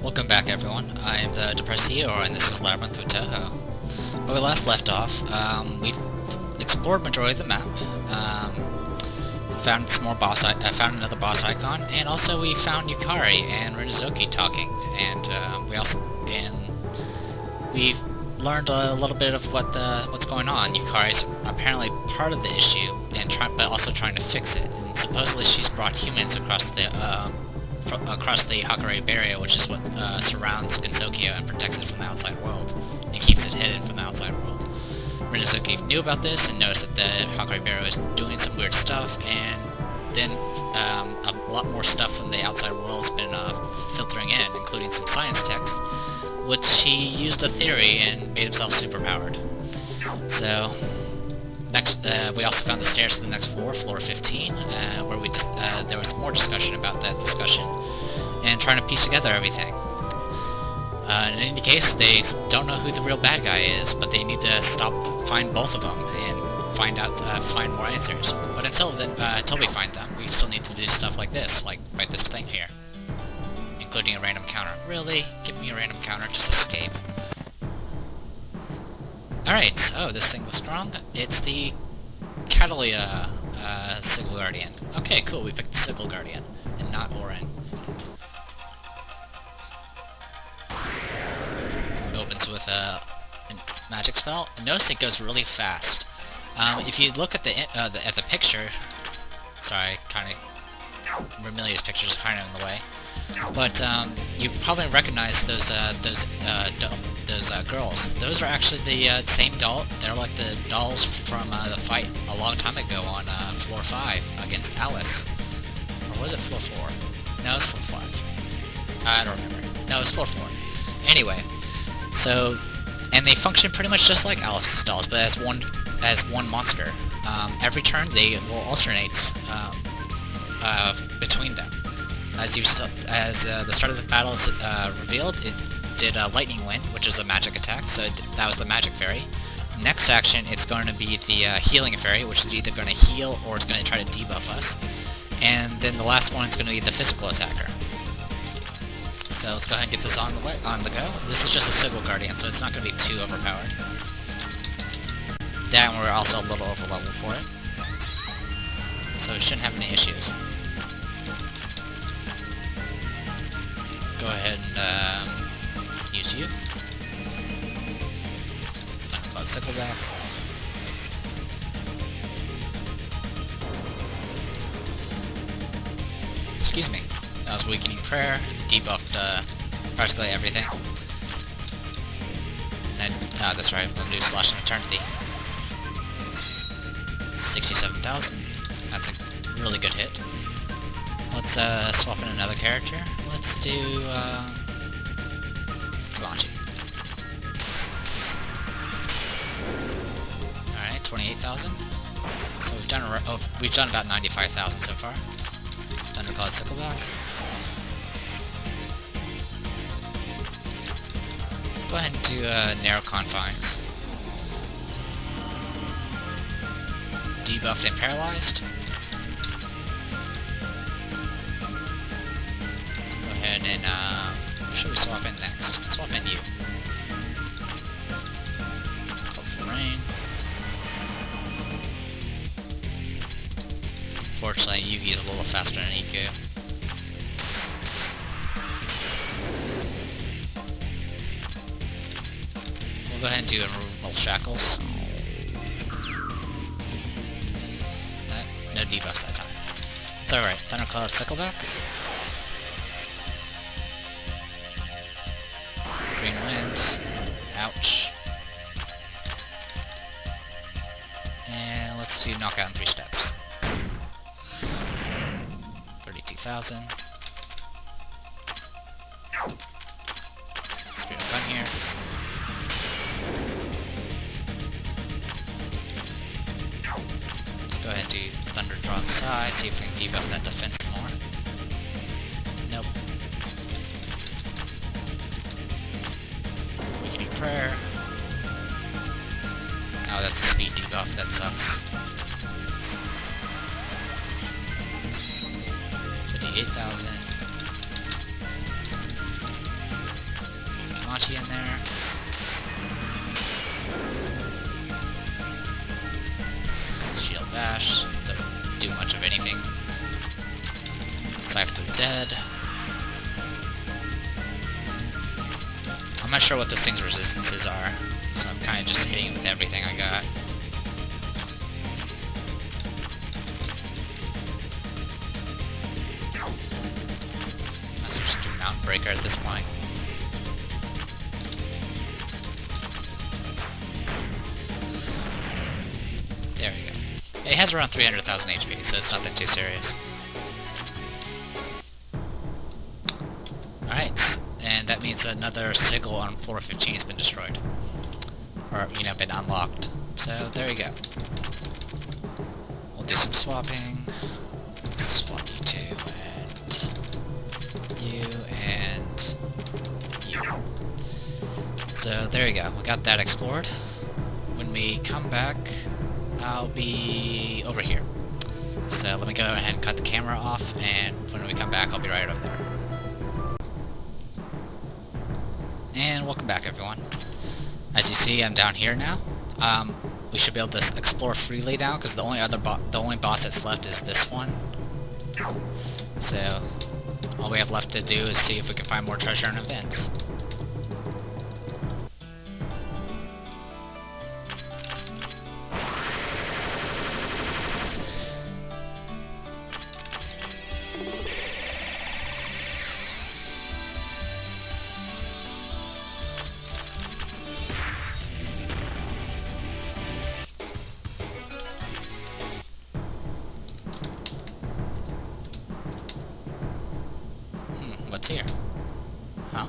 Welcome back, everyone. I am the Depressed Eeyore, and this is Labyrinth of Touhou. Where we last left off, we've explored majority of the map, found some more found another boss icon, and also we found Yukari and Rinazuki talking, and we've learned a little bit of what's going on. Yukari's apparently part of the issue, but also trying to fix it. And supposedly she's brought humans across the Hakare barrier, which is what surrounds Gensokyo and protects it from the outside world, and keeps it hidden from the outside world. Rinazuki knew about this and noticed that the Hakare barrier was doing some weird stuff, and then a lot more stuff from the outside world has been filtering in, including some science text, which he used a theory and made himself superpowered. So, next, we also found the stairs to the next floor, floor 15, where there was more discussion about that discussion, and trying to piece together everything. In any case, they don't know who the real bad guy is, but they need to find both of them, and find more answers. But until we find them, we still need to do stuff like this, like fight this thing here. Including a random counter. Really? Give me a random counter, just escape. Alright, so this thing was strong. It's the Catalia Sigil Guardian. Okay, cool, we picked the Sigil Guardian, and not Orin. It opens with a magic spell. Notice it goes really fast. If you look at the picture, sorry, kind of Vermilia's picture's kind of in the way, but you probably recognize those girls. Those are actually the same doll. They're like the dolls from the fight a long time ago on floor 5 against Alice. Or was it floor 4? No, it's floor 5. I don't remember. No, it's floor 4. Anyway, so, and they function pretty much just like Alice's dolls, but as one monster. Every turn they will alternate between them. As the start of the battle is revealed, it did a Lightning Wind, which is a magic attack, so that was the Magic Fairy. Next action, it's going to be the Healing Fairy, which is either going to heal or it's going to try to debuff us. And then the last one is going to be the Physical Attacker. So let's go ahead and get this on the go. This is just a Sigil Guardian, so it's not going to be too overpowered. That and we're also a little overleveled for it. So we shouldn't have any issues. Go ahead and use you. Thundercloud Sickle back. Excuse me. That was Weakening Prayer. Debuffed practically everything. And that's right, I'm going to do Slash in Eternity. 67,000. That's a really good hit. Let's swap in another character. Let's do Kabanji. Alright, 28,000. So we've done about 95,000 so far. Thundercloud Sickleback. Let's go ahead and do Narrow Confines. Debuffed and paralyzed. Let's go ahead and what should we swap in next? Let's swap in you. Colorful Rain. Unfortunately, Yugi is a little faster than Iku. We'll go ahead and do Immovable Shackles. No debuffs that time. It's alright. Thundercloud Sickleback. Green Winds. Ouch. And let's do Knockout in 3 steps. 32,000. Spirit Gun here. Let's go ahead and do Thunder Draw inside, see if we can debuff that defense some more. Nope. Weakening Prayer. Oh, that's a speed debuff, that sucks. 58,000. Monty in there. Shield Bash doesn't do much of anything. Scythe to the Dead. I'm not sure what this thing's resistances are, so I'm kind of just hitting with everything I got. Might as well just do Mountain Breaker at this point. There we go. It has around 300,000 HP, so it's nothing too serious. Alright, and that means another sigil on floor 15 has been destroyed. Or, you know, been unlocked. So, there you go. We'll do some swapping. Let's swap you two, and you, and you. So, there you go. We got that explored. When we come back, I'll be over here. So, let me go ahead and cut the camera off, and when we come back, I'll be right over there. And welcome back, everyone. As you see, I'm down here now. We should be able to explore freely now, because the only boss that's left is this one. So, all we have left to do is see if we can find more treasure and events. What's here? Huh?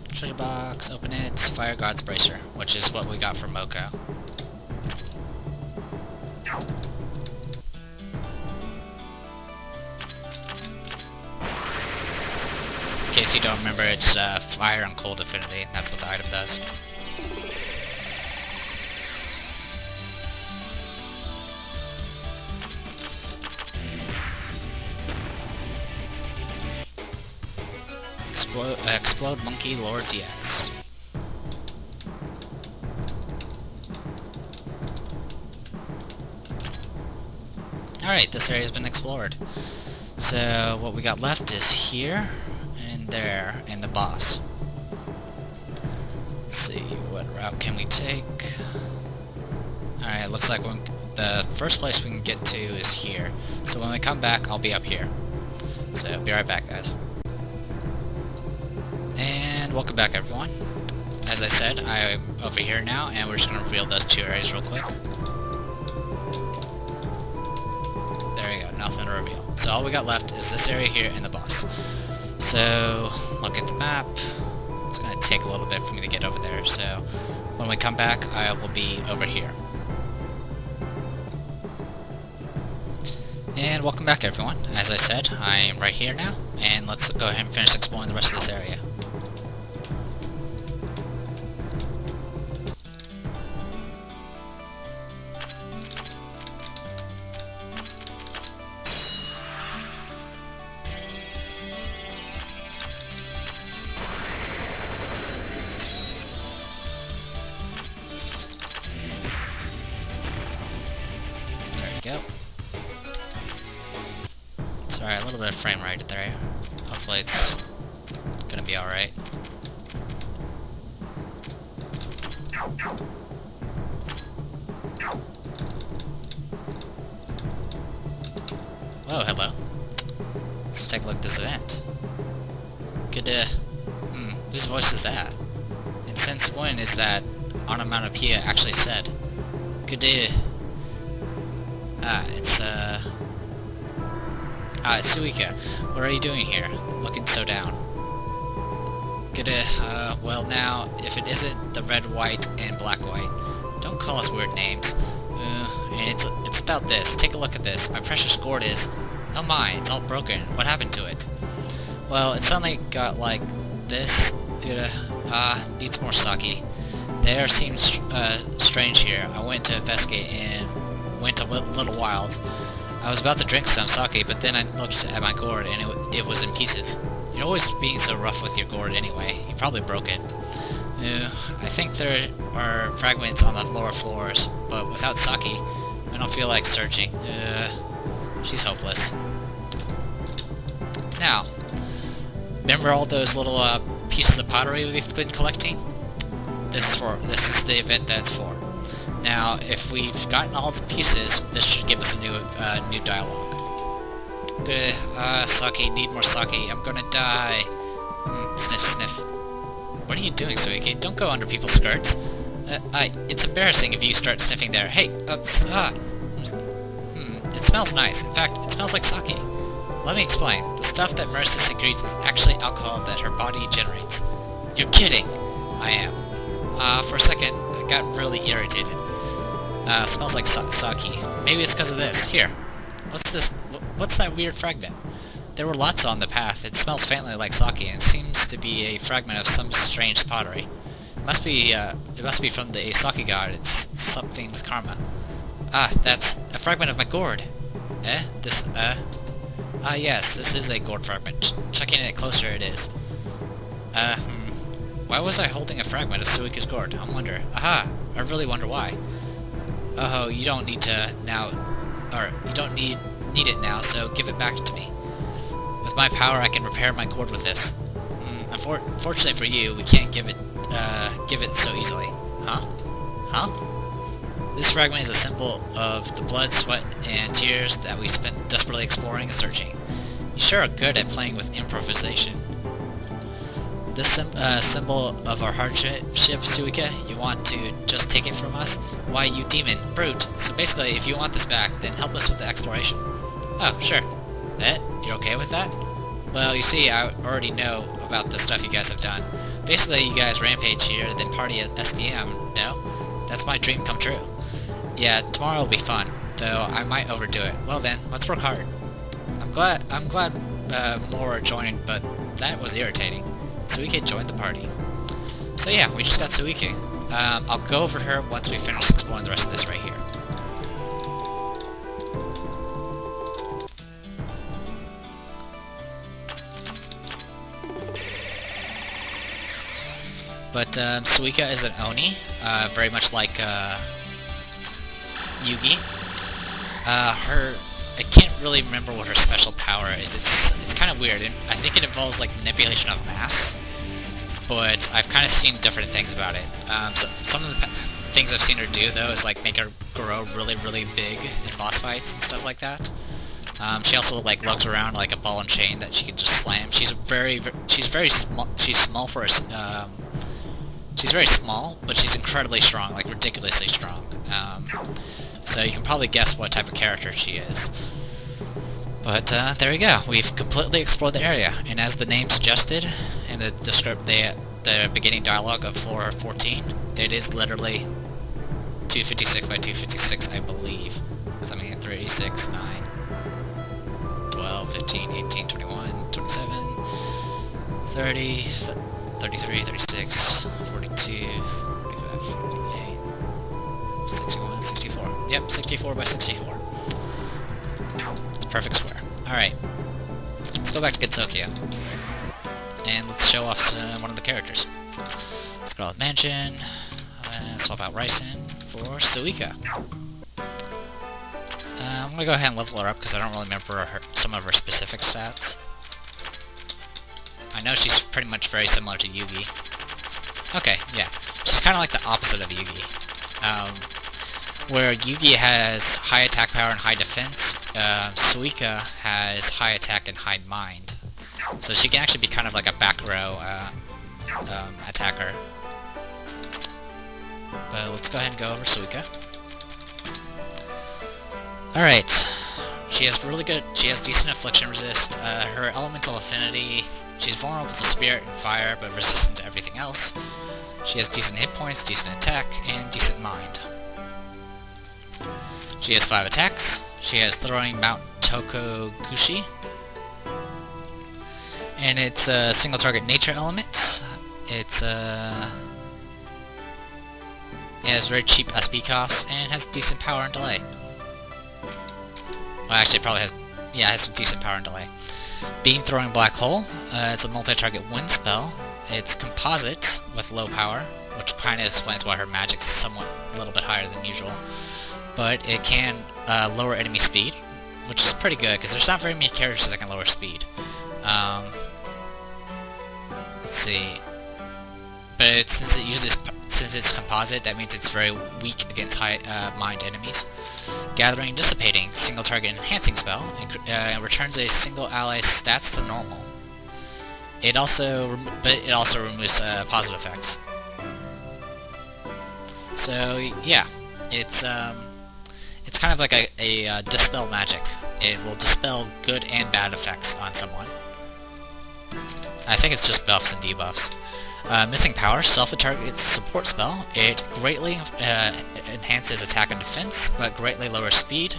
Treasure box, open it, it's Fire God's Bracer, which is what we got from Moko. In case you don't remember, it's Fire and Cold Affinity, and that's what the item does. Explode Monkey Lord DX. Alright, this area has been explored. So what we got left is here and there and the boss. Let's see, what route can we take? Alright, looks like the first place we can get to is here. So when we come back, I'll be up here. So be right back, guys. And welcome back, everyone. As I said, I'm over here now, and we're just going to reveal those two areas real quick. There you go, nothing to reveal. So all we got left is this area here and the boss. So, look at the map. It's going to take a little bit for me to get over there, so when we come back, I will be over here. And welcome back, everyone. As I said, I am right here now, and let's go ahead and finish exploring the rest of this area. Go. Sorry, a little bit of frame rate there. Hopefully it's gonna be alright. Whoa, hello. Let's take a look at this event. Good whose voice is that? And since when is that onomatopoeia actually said? Good day. It's Suika. What are you doing here? Looking so down. Good, well now, if it isn't the red, white, and black, white. Don't call us weird names. And it's about this. Take a look at this. My precious gourd is... Oh my, it's all broken. What happened to it? Well, it suddenly got like this. Needs more sake. The air seems strange here. I went to investigate and went a little wild. I was about to drink some sake, but then I looked at my gourd and it was in pieces. You're always being so rough with your gourd anyway. You probably broke it. I think there are fragments on the lower floors, but without Saki, I don't feel like searching. She's hopeless. Now, remember all those little pieces of pottery we've been collecting? This is the event that's for. Now, if we've gotten all the pieces, this should give us a new dialogue. Saki, need more Saki. I'm gonna die. Sniff, sniff. What are you doing, Suika? Don't go under people's skirts. It's embarrassing if you start sniffing there. Hey, it smells nice. In fact, it smells like sake. Let me explain. The stuff that Marissa secretes is actually alcohol that her body generates. You're kidding! I am. For a second, I got really irritated. Smells like sake. Maybe it's because of this. Here. What's this? What's that weird fragment? There were lots on the path. It smells faintly like sake, and it seems to be a fragment of some strange pottery. It must be from the sake god. It's something with karma. That's a fragment of my gourd. Yes, this is a gourd fragment. Checking it closer, it is. Why was I holding a fragment of Suika's gourd? I wonder. Aha! I really wonder why. Oh, you don't need to now, or you don't need it now, so give it back to me. With my power, I can repair my gourd with this. Unfortunately for you, we can't give it so easily. Huh? This fragment is a symbol of the blood, sweat, and tears that we spent desperately exploring and searching. You sure are good at playing with improvisation. This symbol of our hardship, Suika, you want to just take it from us? Why, you demon, brute! So basically, if you want this back, then help us with the exploration. Oh, sure. You're okay with that? Well, you see, I already know about the stuff you guys have done. Basically, you guys rampage here, then party at SDM, no? That's my dream come true. Yeah, tomorrow will be fun, though I might overdo it. Well then, let's work hard. I'm glad more are joining, but that was irritating. Suika joined the party. So yeah, we just got Suika. I'll go over her once we finish exploring the rest of this right here. But Suika is an Oni, very much like Yugi. I can't really remember what her special power is. It's kind of weird. I think it involves like manipulation of mass, but I've kind of seen different things about it. So some of the things I've seen her do though is like make her grow really, really big in boss fights and stuff like that. She also like lugs around like a ball and chain that she can just slam. She's very small. She's small for a she's very small, but she's incredibly strong, like ridiculously strong. So you can probably guess what type of character she is. But there we go. We've completely explored the area, and as the name suggested in the beginning dialogue of floor 14, it is literally 256 by 256, I believe. Because I mean 3, 6, 9, 12, 15, 18, 21, 27, 30, 33, 36, 42, 45, 48, 61, 64. Yep, 64 by 64. It's a perfect square. Alright. Let's go back to Gensokyo. And let's show off one of the characters. Let's go to the mansion. Swap out Ryzen for Suika. I'm going to go ahead and level her up because I don't really remember some of her specific stats. I know she's pretty much very similar to Yugi. Okay, yeah. She's kind of like the opposite of Yugi. Where Yugi has high attack power and high defense, Suika has high attack and high mind. So she can actually be kind of like a back row attacker. But let's go ahead and go over Suika. Alright. She has decent affliction resist. Her elemental affinity, she's vulnerable to spirit and fire, but resistant to everything else. She has decent hit points, decent attack, and decent mind. She has 5 attacks. She has throwing Mount Tokuguchi. And it's a single target nature element. It has very cheap SP costs, and has decent power and delay. Well, actually, it probably has... Yeah, it has some decent power and delay. Beam Throwing Black Hole. It's a multi-target wind spell. It's composite with low power, which kind of explains why her magic's somewhat a little bit higher than usual. But it can lower enemy speed, which is pretty good because there's not very many characters that can lower speed. Let's see. But since it's composite, that means it's very weak against high mind enemies. Gathering Dissipating, single target enhancing spell, returns a single ally's stats to normal. It also removes positive effects. So yeah, it's kind of like a dispel magic. It will dispel good and bad effects on someone. I think it's just buffs and debuffs. Missing Power, self-target support spell. It greatly enhances attack and defense, but greatly lowers speed.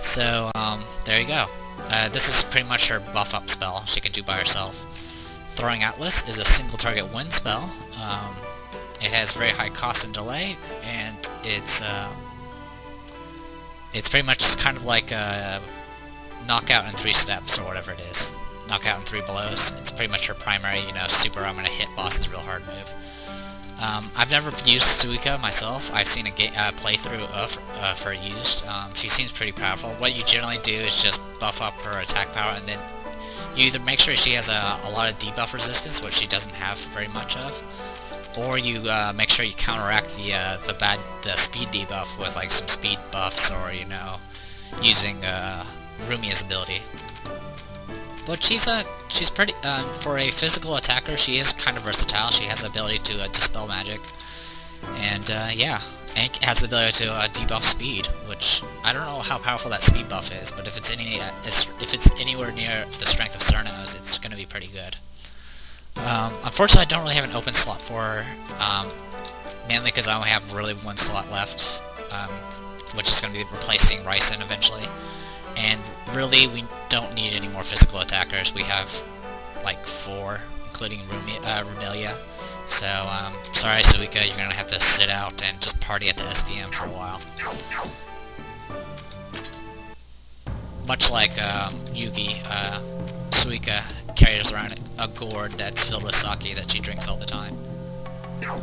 So, there you go. This is pretty much her buff-up spell she can do by herself. Throwing Atlas is a single-target wind spell. It has very high cost and delay, and it's pretty much just kind of like a knockout in 3 steps, or whatever it is. Knockout in 3 blows. It's pretty much her primary, super I'm gonna hit bosses real hard move. I've never used Suika myself. I've seen a playthrough of her used. She seems pretty powerful. What you generally do is just buff up her attack power, and then you either make sure she has a lot of debuff resistance, which she doesn't have very much of, or you make sure you counteract the speed debuff with like some speed buffs, or using Rumia's ability. But she's pretty, for a physical attacker, she is kind of versatile. She has the ability to dispel magic, and yeah, and has the ability to debuff speed, which I don't know how powerful that speed buff is, but if it's anywhere near the strength of Cernos, it's going to be pretty good. Unfortunately, I don't really have an open slot for her, mainly because I only have really 1 slot left, which is going to be replacing Ryzen eventually. And really, we don't need any more physical attackers. We have like 4, including Rumelia. So, sorry Suika, you're gonna have to sit out and just party at the SDM for a while. Much like Yugi, Suika carries around a gourd that's filled with sake that she drinks all the time.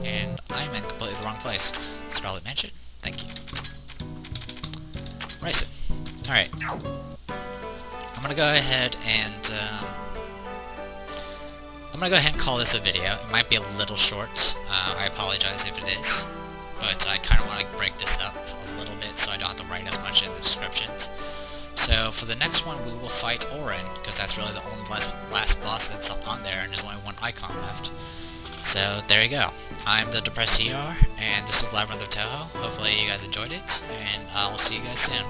And I'm in completely the wrong place. Scarlet Mansion, thank you. Ryzen. Alright, I'm gonna go ahead and call this a video. It might be a little short, I apologize if it is, but I kind of want to break this up a little bit so I don't have to write as much in the descriptions. So for the next one we will fight Orin, because that's really the only last boss that's on there, and there's only 1 icon left. So there you go. I'm the depressed ER, and this is Labyrinth of Touhou. Hopefully you guys enjoyed it, and I'll see you guys soon.